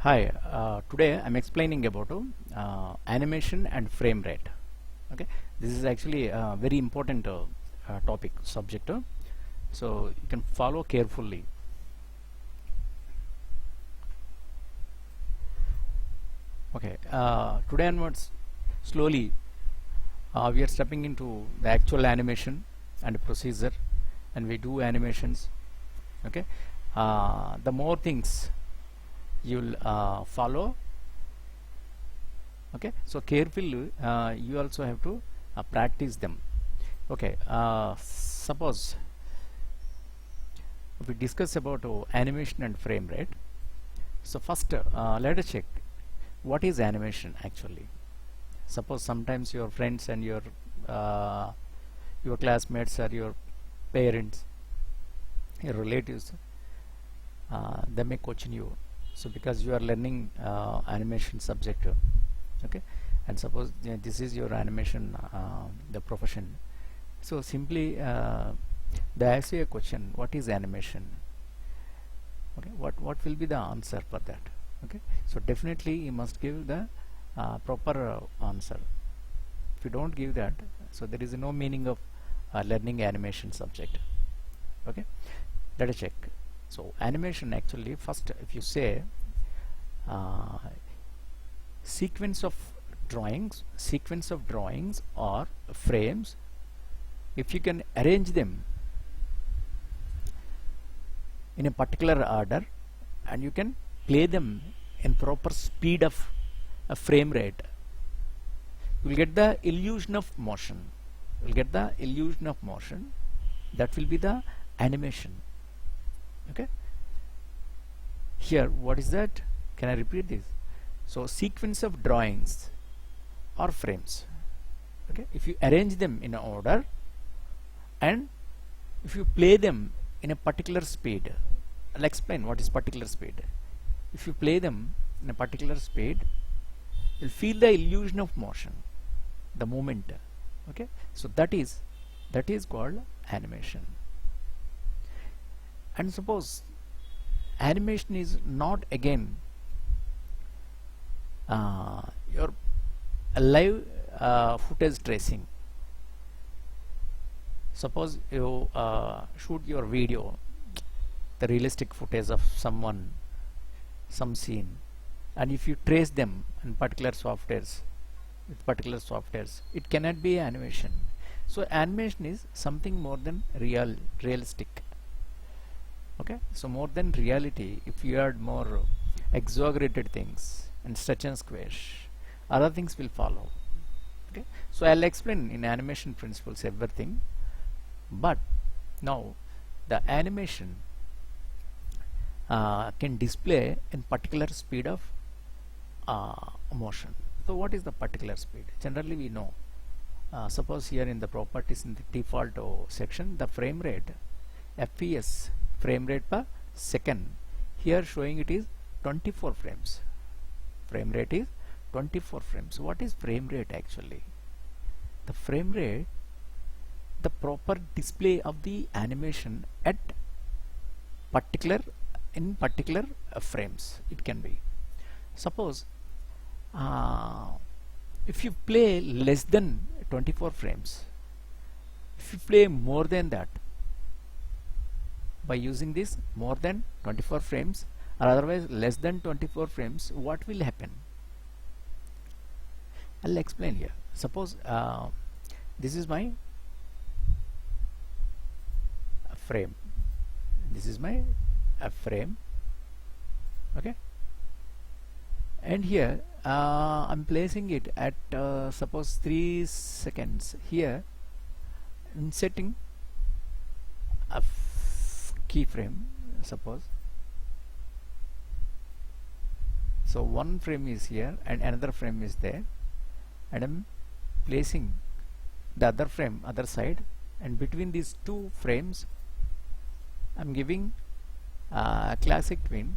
Hi, today I'm explaining about animation and frame rate. Okay, this is actually a very important topic subject, so you can follow carefully. Okay, today onwards, slowly we are stepping into the actual animation and procedure, and we do animations. Okay, the more things you'll follow. Okay, so carefully you also have to practice them. Okay, suppose we discuss about animation and frame rate. So first let us check what is animation actually. Suppose sometimes your friends and your classmates or your parents, your relatives, they may question you. So because you are learning animation subject, okay, and suppose this is your animation the profession, so simply they ask you a question, what is animation? Okay, what will be the answer for that? Okay, so definitely you must give the proper answer. If you don't give that, so there is no meaning of learning animation subject. Okay, let us check. So animation actually, first if you say uh, sequence of drawings or frames, if you can arrange them in a particular order and you can play them in proper speed of a frame rate, you will get the illusion of motion. That will be the animation. Okay, here what is that? Can I repeat this? So sequence of drawings or frames, okay, if you arrange them in order and if you play them in a particular speed, I'll explain what is particular speed. If you play them in a particular speed, you'll feel the illusion of motion, the movement. Okay, so that is called animation. And suppose animation is not again your live footage tracing. Suppose you shoot your video, the realistic footage of someone, some scene, and if you trace them in particular softwares, it cannot be animation. So animation is something more than realistic. Okay, so more than reality. If you add more exaggerated things and stretch and squish, other things will follow. Okay, so I'll explain in animation principles everything, but now the animation can display in particular speed of motion. So what is the particular speed? Generally we know, suppose here in the properties in the default section, the frame rate, FPS, frame rate per second, here showing it is 24 frames. Frame rate is 24 frames. What is frame rate actually? The frame rate, the proper display of the animation at particular frames. It can be, suppose if you play less than 24 frames, if you play more than that, by using this more than 24 frames or otherwise less than 24 frames, what will happen? I'll explain here. Suppose this is my frame, frame, okay, and here I'm placing it at suppose 3 seconds. Here I'm setting a keyframe, suppose. So one frame is here and another frame is there, and I'm placing the other frame other side, and between these two frames I'm giving a classic twin.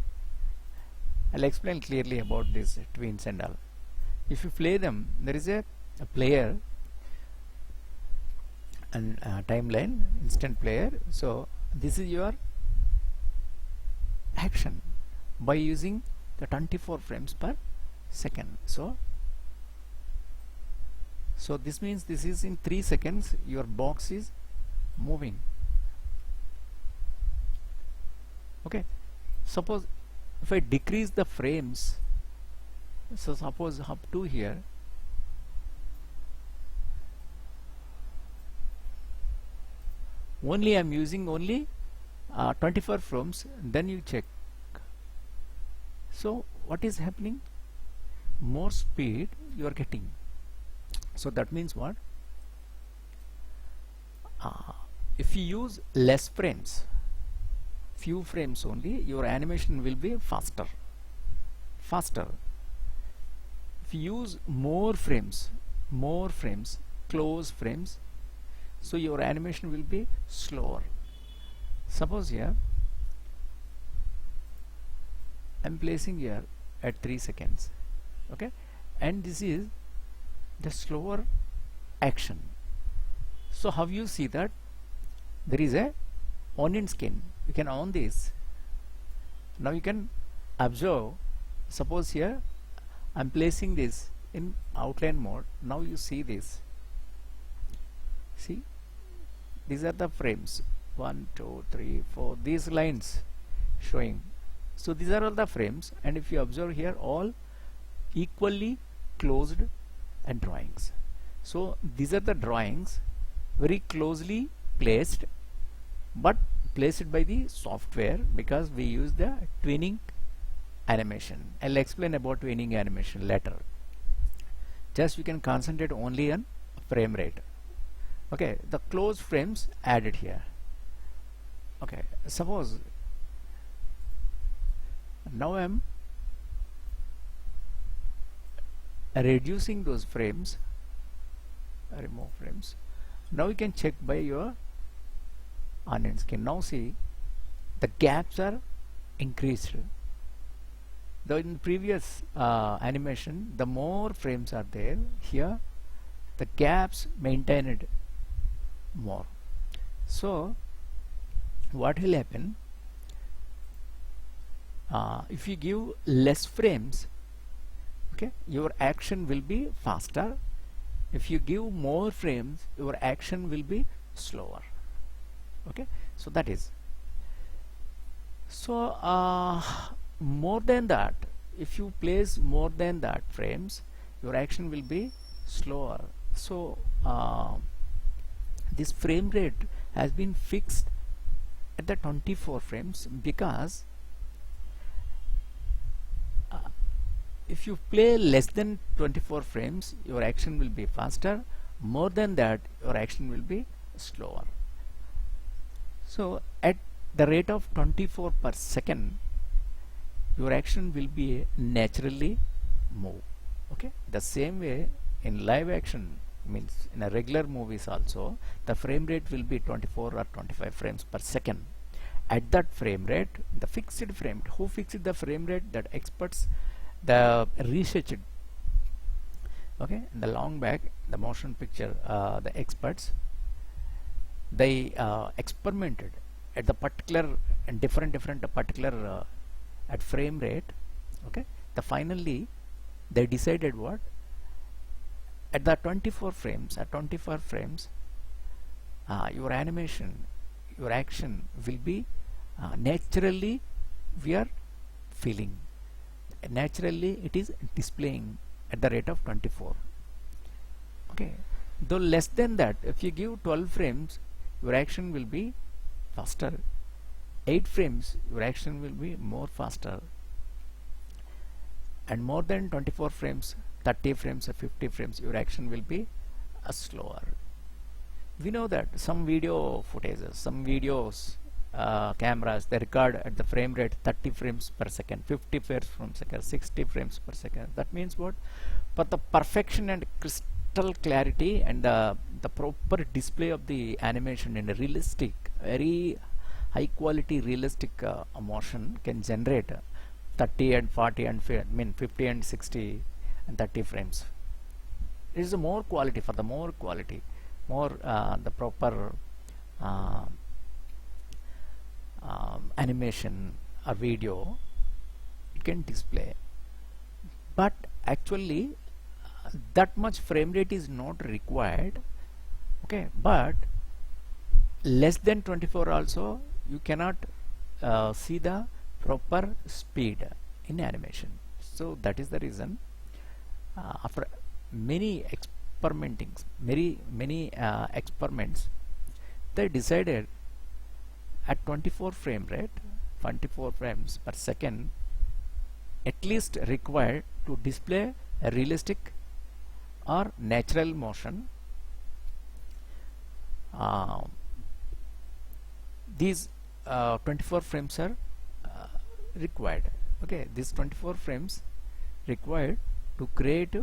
I'll explain clearly about these twins and all. If you play them, there is a player and timeline, instant player. So this is your action by using the 24 frames per second. So this means this is in 3 seconds your box is moving. Okay, suppose if I decrease the frames, so suppose up to here, only I'm using only 24 frames, then you check. So what is happening? More speed you are getting. So that means what? If you use less frames, few frames only, your animation will be faster. If you use more frames, close frames, so your animation will be slower. Suppose here I'm placing here at 3 seconds, okay, and this is the slower action. So how you see that there is a onion skin, you can on this. Now you can observe, suppose here I'm placing this in outline mode. Now you see this, see, these are the frames, 1 2 3 4, these lines showing. So these are all the frames, and if you observe here, all equally closed and drawings. So these are the drawings very closely placed, but placed by the software, because we use the twinning animation. I'll explain about twinning animation later. Just you can concentrate only on frame rate. Okay, the closed frames added here. Okay, suppose now I'm reducing those frames, remove frames. Now you can check by your onion skin. Now see, the gaps are increased. Though in the previous animation, the more frames are there, here the gaps maintained more. So what will happen, if you give less frames, okay, your action will be faster. If you give more frames, your action will be slower. Okay, so that is. So more than that, if you place more than that frames, your action will be slower. So this frame rate has been fixed at the 24 frames, because if you play less than 24 frames, your action will be faster. More than that, your action will be slower. So at the rate of 24 per second, your action will be naturally move. Okay, the same way in live action, means in a regular movies also, the frame rate will be 24 or 25 frames per second. At that frame rate, the fixed frame, who fixed the frame rate? That experts, the researched, okay, in the long back, the motion picture, the experts, they experimented at the particular and different particular at frame rate. Okay, the finally they decided what, at the 24 frames, your animation, your action will be naturally, we are feeling, naturally it is displaying at the rate of 24. Okay, though less than that, if you give 12 frames, your action will be faster. 8 frames, your action will be more faster, and more than 24 frames, 30 frames or 50 frames, your action will be slower. We know that some video footages, some videos, cameras, they record at the frame rate 30 frames per second, 50 frames per second, 60 frames per second. That means what? But the perfection and crystal clarity and the proper display of the animation in a realistic, very high quality realistic motion can generate 30 and 40 and 50 and 60 and 30 frames. It is a more quality, for the more quality, more the proper animation or video, it can display, but actually that much frame rate is not required. Okay, but less than 24 also you cannot see the proper speed in animation. So that is the reason after many experiments, they decided at 24 frame rate, 24 frames per second at least required to display a realistic or natural motion. These 24 frames are required. Okay, these 24 frames required to create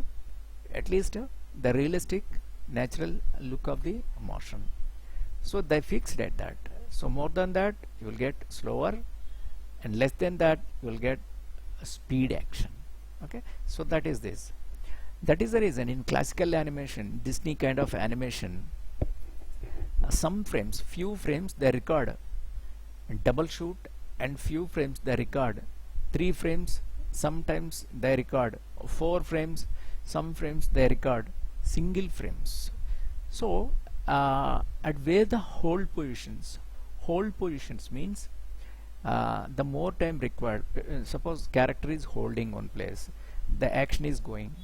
at least the realistic natural look of the motion. So they fixed at that. So more than that you will get slower, and less than that you will get speed action. Okay, so that is this. That is the reason in classical animation, Disney kind of animation, some frames, few frames they record double shoot, and few frames they record 3 frames, sometimes they record 4 frames, some frames they record single frames. So at where the hold positions means the more time required. Suppose character is holding one place, the action is going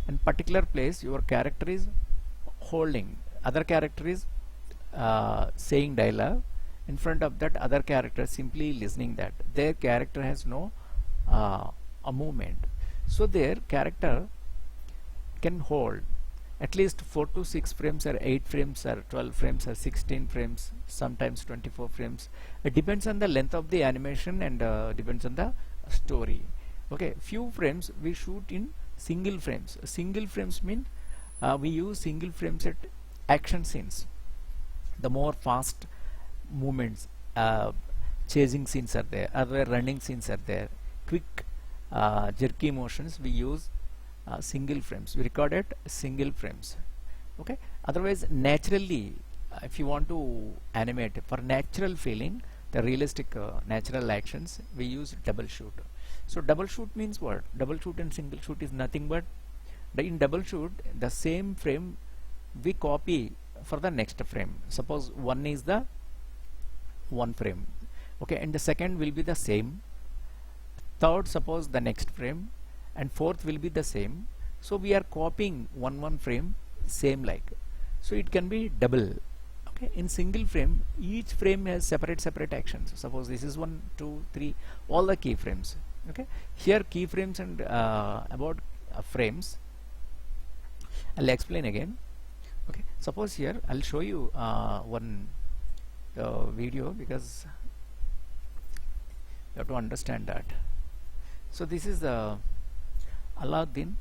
in particular place, your character is holding, other character is saying dialogue, in front of that other character simply listening, that their character has no a movement. So their character can hold at least 4 to 6 frames or 8 frames or 12 frames or 16 frames, sometimes 24 frames. It depends on the length of the animation and depends on the story. Okay, few frames we shoot in single frames. Single frames mean we use single frames at action scenes. The more fast movements, chasing scenes are there, other running scenes are there, quick jerky motions, we use single frames. We record at single frames. Okay, otherwise naturally if you want to animate for natural feeling, the realistic natural actions, we use double shoot. So double shoot means what? Double shoot and single shoot is nothing but in double shoot the same frame we copy for the next frame. Suppose one is the one frame, okay, and the second will be the same, third suppose the next frame, and fourth will be the same. So we are copying one frame same like. So it can be double. Okay, in single frame each frame has separate actions. Suppose this is 1 2 3, all the keyframes. Okay, here keyframes and about frames I'll explain again. Okay, suppose here I'll show you one video, because you have to understand that. So this is Aladdin.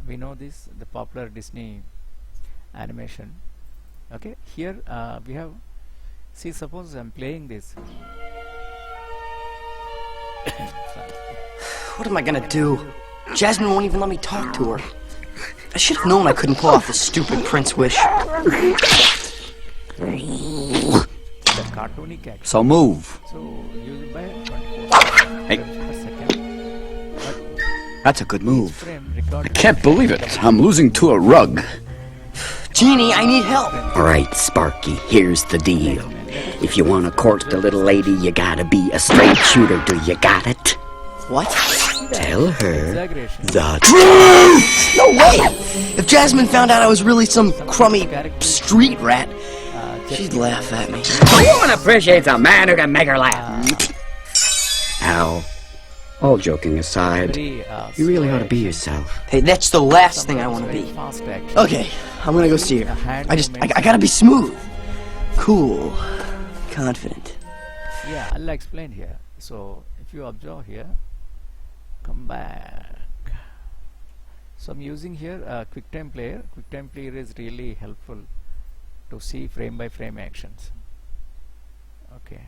We know this, the popular Disney animation. Okay, here we have, see, suppose I'm playing this. What am I gonna do? Jasmine won't even let me talk to her. I should have known I couldn't pull off this stupid prince wish. The cartoonic action. So move. So used by 24 Hey. frames per second. But That's a good each move. frame recorded Can't believe it. I'm losing to a rug. Genie, I need help. Alright, Sparky, here's the deal. If you want to court the little lady, you gotta be a straight shooter. Do you got it? What? Tell her exaggeration. the truth! No way! If Jasmine found out I was really some crummy street rat, she'd laugh at me. A woman appreciates a man who can make her laugh. Al, all joking aside, Very, you really ought to be yourself. Hey, that's the last thing I want to be. Fast action. Okay, I'm gonna go see her. I gotta be smooth, cool, confident. Yeah, I'll explain here. So if you observe here, come back. So I'm using here QuickTime Player. QuickTime Player is really helpful to see frame by frame actions. Okay.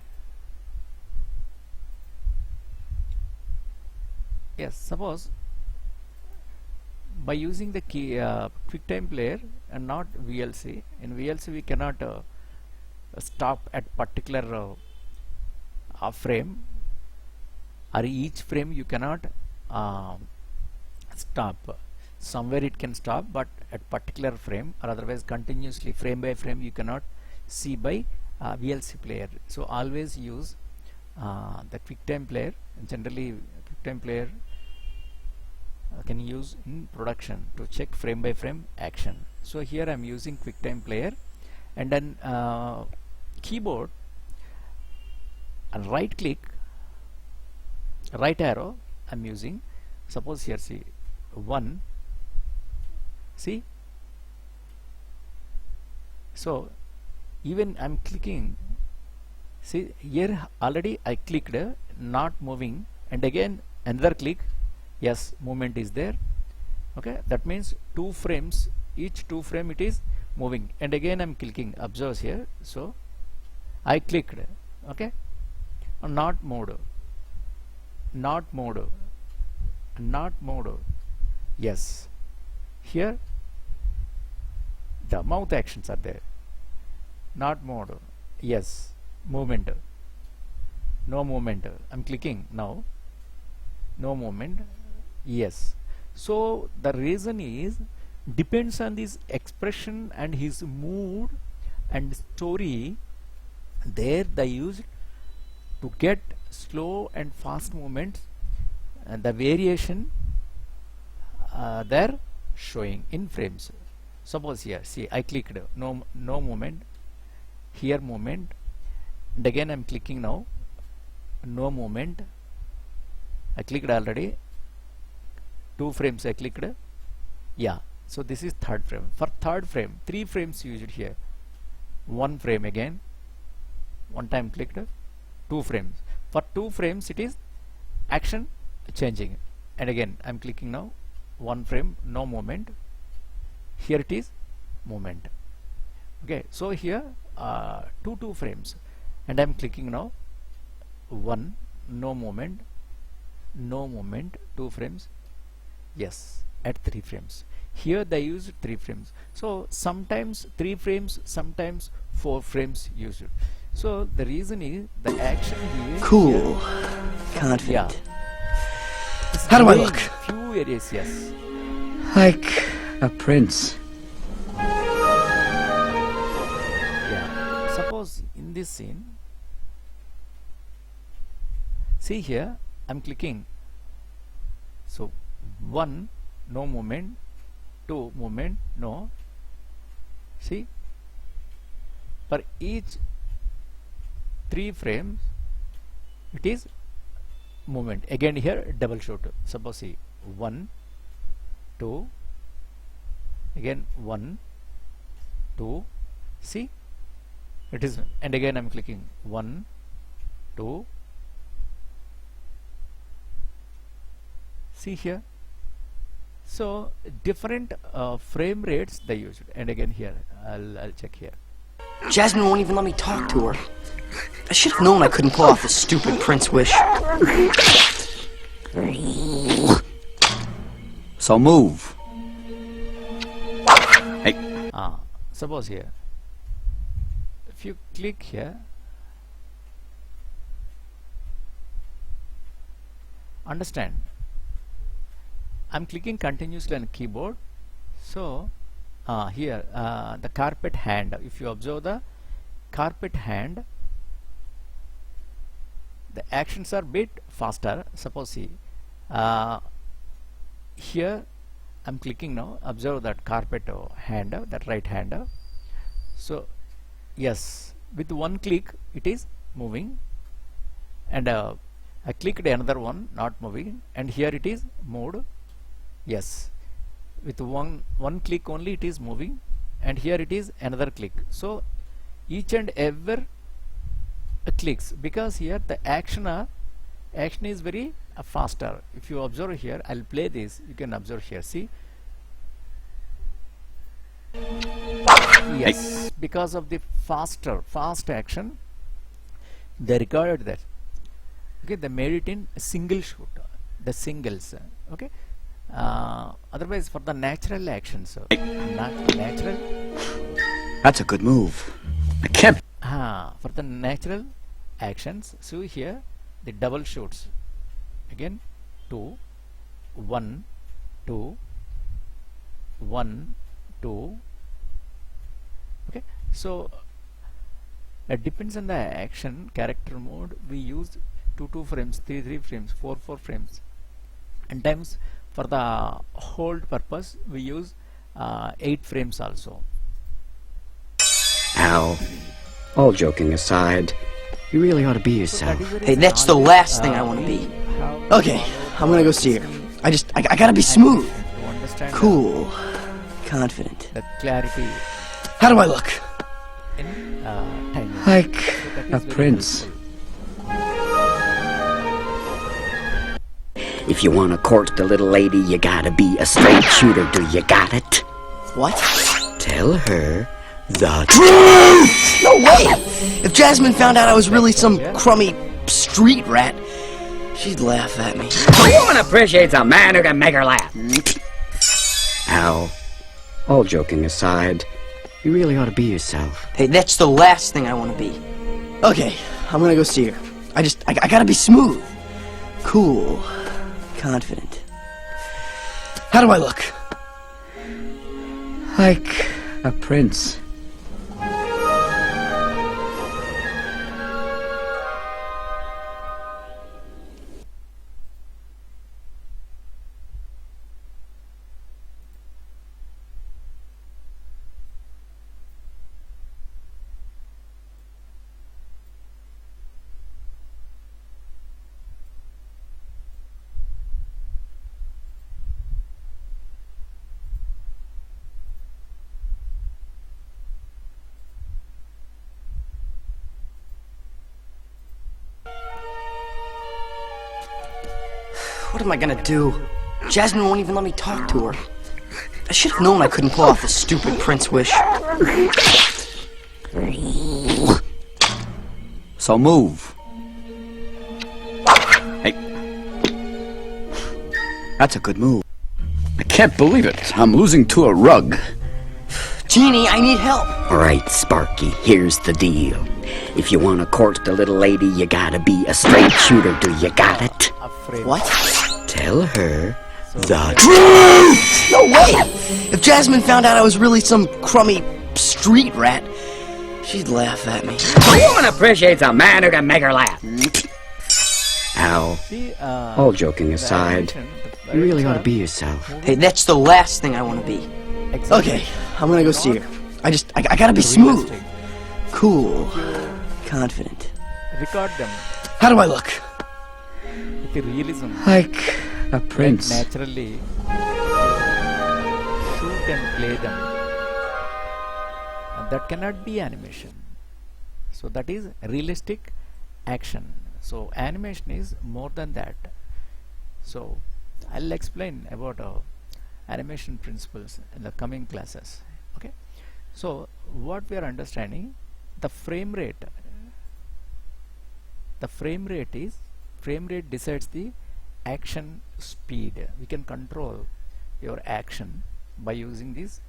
Yes, suppose by using the key QuickTime Player and not VLC. In VLC we cannot stop at particular frame. or each frame you cannot stop. Somewhere it can stop, but at particular frame or otherwise continuously frame by frame you cannot see by VLC player. So always use the QuickTime player. Generally QuickTime player can use in production to check frame by frame action. So here I'm using QuickTime player, and then keyboard and right click, right arrow I'm using. Suppose here, see, 1, see, so even I'm clicking, see here already I clicked not moving, and again another click, yes, movement is there. Okay, that means 2 frames, each 2 frame it is moving, and again I'm clicking, observe here, so I clicked, okay, not mode, not mode, not mode, yes, here the mouth actions are there, not mode, yes, movement, no movement, I'm clicking now, no movement, yes. So the reason is depends on this expression and his mood and story, there they use to get slow and fast movements, and the variation they're showing in frames. Suppose here, see, I clicked, no movement, here movement, and again I'm clicking now, no movement, I clicked already, 2 frames I clicked, yeah. So this is third frame. For third frame, 3 frames used here, 1 frame again, one time clicked, 2 frames. For 2 frames it is action changing, and again I'm clicking now, 1 frame, no movement, here it is movement. Okay, so here 2 frames, and I'm clicking now, 1, no movement, no movement, 2 frames, yes, at 3 frames. Here they use 3 frames. So sometimes 3 frames, sometimes 4 frames used. So the reason is the action here. Cool. Here, Confident. yeah. How do I look? Few areas, yes. Like a prince. Yeah. Suppose in this scene, see here, I'm clicking. So 1, no movement, 2 movement, no. See, for each 3 frames it is movement. Again here double shoot. Suppose see, 1, 2, again 1, 2, see, it is, and again I'm clicking, 1, 2, see here. So different frame rates they used, and again here I'll check here. Jasmine won't even let me talk to her. I should have known I couldn't pull off the stupid prince wish. So move. Hey. Suppose here, if you click here, understand, I'm clicking continuously on keyboard. So here the carpet hand, if you observe the carpet hand, the actions are bit faster. Suppose see, here I'm clicking now, observe that carpet hand, that right hand. So yes, with 1 click it is moving, and I clicked another one, not moving, and here it is moved. Yes, with one click only it is moving, and here it is another click. So each and every clicks, because here the action is very faster. If you observe here, I'll play this, you can observe here, see, yes, because of the fast action they recorded that. Okay, they made it in single shoot, the singles. Okay, otherwise for the natural actions, natural, That's a good move. I can't. for the natural actions, so here the double shoots, again 2 1 2 1 2. Okay, so it depends on the action character mode. We use 2 frames, 3 frames, 4 frames, and times for the hold purpose we use 8 frames also. Al, all joking aside, you really ought to be yourself. Hey, that's the last thing I want to be. Okay, I'm gonna go see her. I gotta be smooth, To understand cool, confident. the clarity How do I look? in timing. Like That a is very prince. helpful. If you want to court the little lady, you gotta be a straight shooter. Do you got it? What? Tell her the No way! If Jasmine found out I was really some crummy street rat, she'd laugh at me. A woman appreciates a man who can make her laugh. Al, all joking aside, you really ought to be yourself. Hey, that's the last thing I want to be. Okay, I'm gonna go see her. I gotta be smooth, cool, confident. How do I look? Like a prince. What am I gonna do? Jasmine won't even let me talk to her. I should have known I couldn't pull off the stupid prince wish. So move. Hey. That's a good move. I can't believe it. I'm losing to a rug. Jeannie, I need help. Alright, Sparky, here's the deal. If you want to court the little lady, you gotta be a straight shooter. Do you got it? A frame. What? Tell her the No way! If Jasmine found out I was really some crummy street rat, she'd laugh at me. A woman appreciates a man who can make her laugh. Al, See, all joking aside, you really ought to be yourself. Hey, that's the last thing I want to be. exactly. Okay, I'm gonna go see her. I gotta be smooth, cool, confident. Record them How do I look? with the realism. Like a prince. Naturally shoot and play them. And that cannot be animation. So that is realistic action. So animation is more than that. So I'll explain about animation principles in the coming classes. Okay. So what we are understanding, the frame rate decides the action speed. We can control your action by using these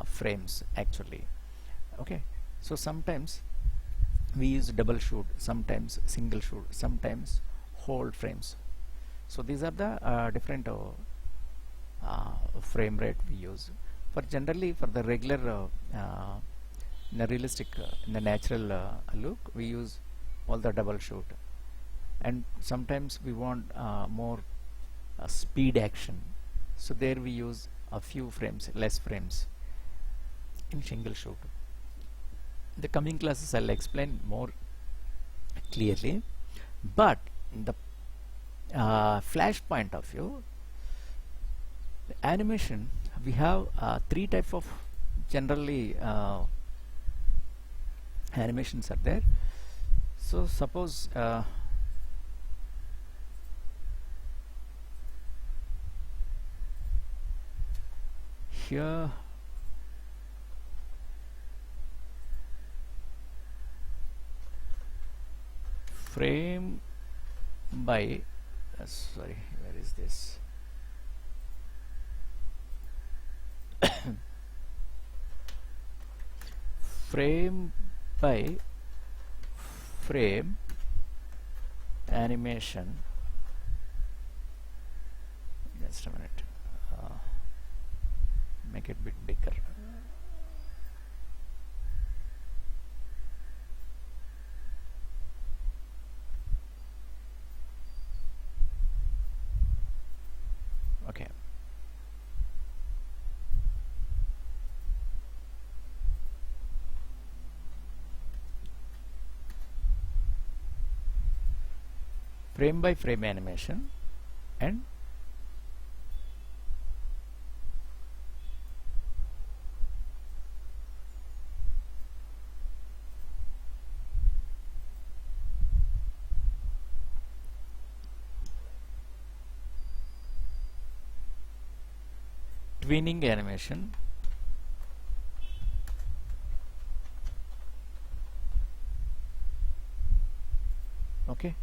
frames actually. Okay, so sometimes we use double shoot, sometimes single shoot, sometimes hold frames. So these are the different frame rate we use. For generally for the regular in the realistic in the natural look, we use all the double shoot, and sometimes we want more speed action, so there we use a few frames, less frames in single shoot. In the coming classes I'll explain more clearly, but in the flash point of view, the animation, we have three types of generally animations are there. So suppose here frame by sorry, where is this? Frame by frame animation just a minute, make it a bit bigger. Okay, frame by frame animation and tweening animation. Okay,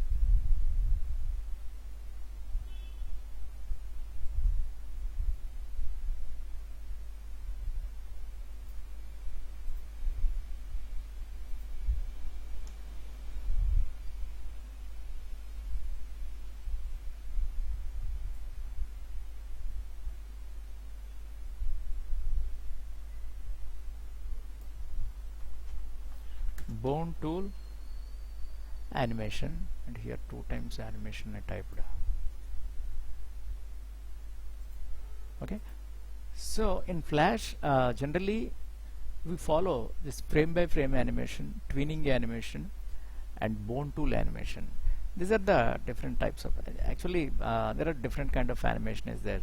bone tool animation, and here 2 times animation I typed. Okay, so in Flash generally we follow this frame by frame animation, tweening animation and bone tool animation. These are the different types of, actually there are different kind of animation is there.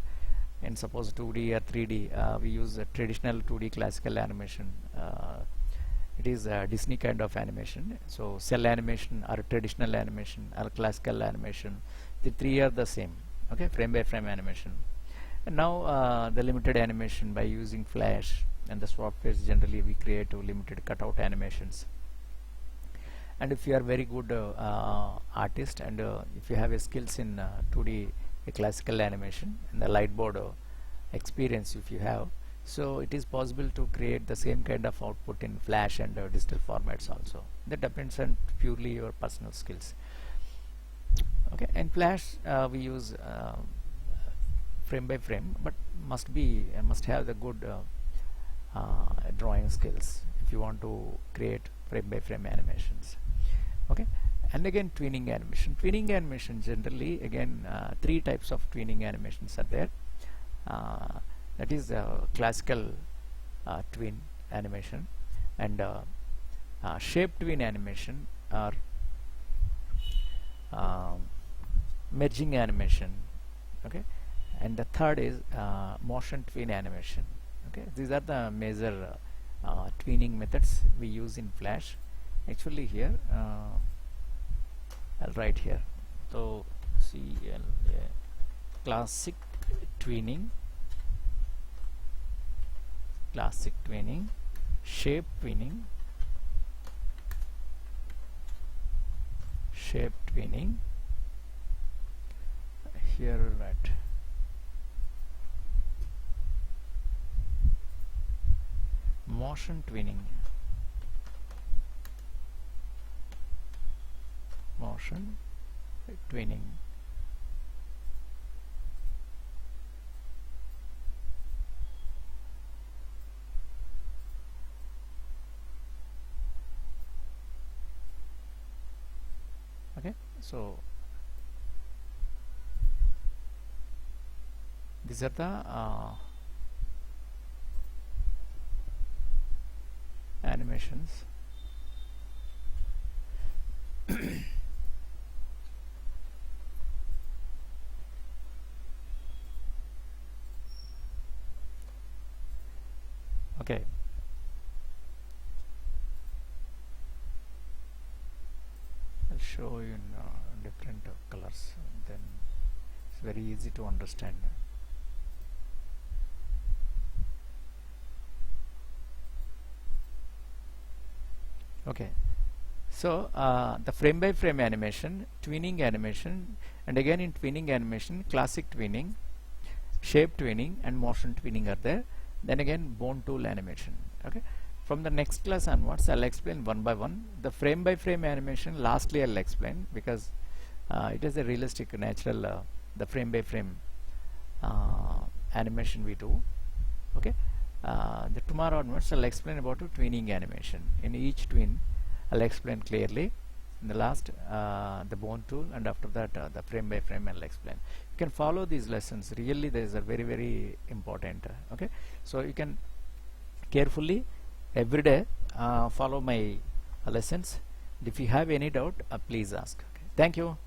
In suppose 2D or 3D, we use a traditional 2D classical animation. It is a Disney kind of animation. So cell animation or traditional animation or classical animation, the 3 are the same. Okay, frame by frame animation. And now the limited animation by using Flash and the softwares, generally we create limited cutout animations. And if you are very good artist, and if you have a skills in 2D classical animation and the light board experience if you have, so it is possible to create the same kind of output in Flash and digital formats also. That depends on purely your personal skills. Okay, in Flash we use frame by frame, but must have the good drawing skills if you want to create frame by frame animations. Okay, and again tweening animation. Tweening animation, generally again 3 types of tweening animations are there. That is classical tween animation and shape tween animation, or merging animation. Okay, and the third is motion tween animation. Okay, these are the major tweening methods we use in Flash. Actually here I'll write here, so CLA, classic tweening, shape tweening, here right, motion tweening, okay. So these are the animations. Okay, I'll show you in different colors, then it's very easy to understand. Okay, so the frame by frame animation, tweening animation, and again in tweening animation, classic tweening, shape tweening and motion tweening are there. Then again bone tool animation. Okay, from the next class onwards I'll explain one by one. The frame by frame animation lastly I'll explain, because it is a realistic natural the frame by frame animation we do. Okay, the tomorrow onwards I'll explain about tweening animation. In each tween I'll explain clearly. In the last the bone tool, and after that the frame by frame I'll explain. You can follow these lessons. Really these are very important. Okay, so you can carefully every day follow my lessons. If you have any doubt, please ask. Okay. Thank you.